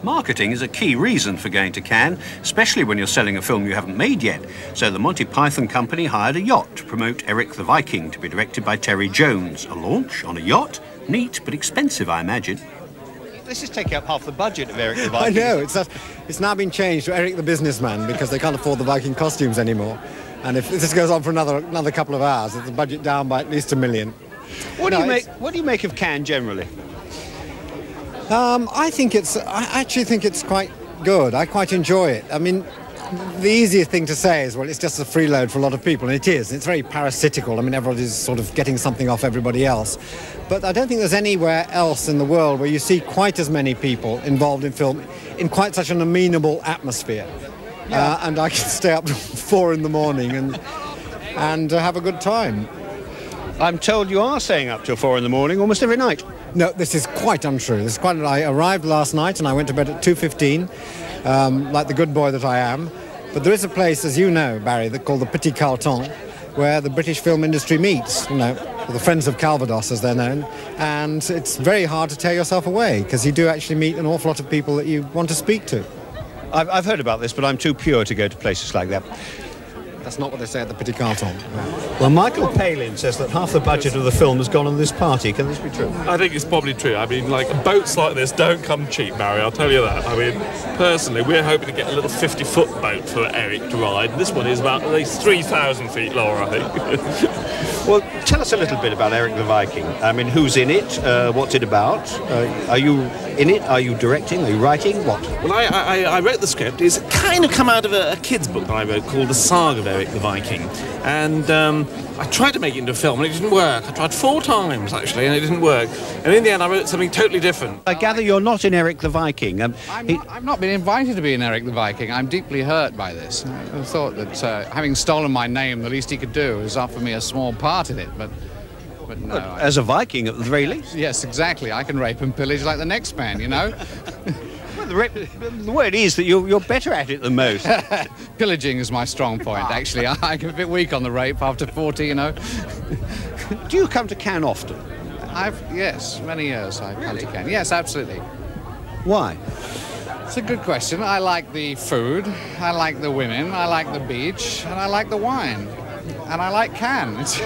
Marketing is a key reason for going to Cannes, especially when you're selling a film you haven't made yet. So the Monty Python company hired a yacht to promote Erik the Viking, to be directed by Terry Jones. A launch on a yacht? Neat, but expensive, I imagine. This is taking up half the budget of Erik the Viking. I know, it's now been changed to Erik the Businessman because they can't afford the Viking costumes anymore. And if this goes on for another couple of hours, it's the budget down by at least $1 million. What do you make of Cannes generally? I actually think it's quite good. I quite enjoy it. I mean, the easiest thing to say is, well, it's just a freeload for a lot of people, and it is. It's very parasitical. I mean, everybody's sort of getting something off everybody else. But I don't think there's anywhere else in the world where you see quite as many people involved in film in quite such an amenable atmosphere. Yeah. And I can stay up till 4 in the morning and have a good time. I'm told you are staying up till 4 in the morning almost every night. No, this is quite untrue. I arrived last night and I went to bed at 2:15, like the good boy that I am. But there is a place, as you know, Barry, called the Petit Carlton, where the British film industry meets, or the Friends of Calvados, as they're known. And it's very hard to tear yourself away, because you do actually meet an awful lot of people that you want to speak to. I've heard about this, but I'm too pure to go to places like that. That's not what they say at the Petit Carlton. Well, Michael Palin says that half the budget of the film has gone on this party. Can this be true? I think it's probably true. I mean, boats like this don't come cheap, Barry, I'll tell you that. I mean, personally, we're hoping to get a little 50-foot boat for Erik to ride. This one is about at least 3,000 feet lower, I think. Well, tell us a little bit about Erik the Viking. I mean, who's in it? What's it about? Are you in it? Are you directing? Are you writing? What? Well, I wrote the script. It's kind of come out of a kid's book that I wrote called The Saga of Erik the Viking. And I tried to make it into a film and it didn't work. I tried 4 times, actually, and it didn't work. And in the end, I wrote something totally different. I gather you're not in Erik the Viking. I've not been invited to be in Erik the Viking. I'm deeply hurt by this. I thought that having stolen my name, the least he could do is offer me a small part in it, but no. As a Viking, at the very least. Yes, exactly. I can rape and pillage like the next man, you know? Well, the word is that you're better at it than most. Pillaging is my strong point, actually. I'm a bit weak on the rape after 40, you know. Do you come to Cannes often? Yes, many years I've come to Cannes. Yes, absolutely. Why? It's a good question. I like the food, I like the women, I like the beach, and I like the wine. And I like Cannes.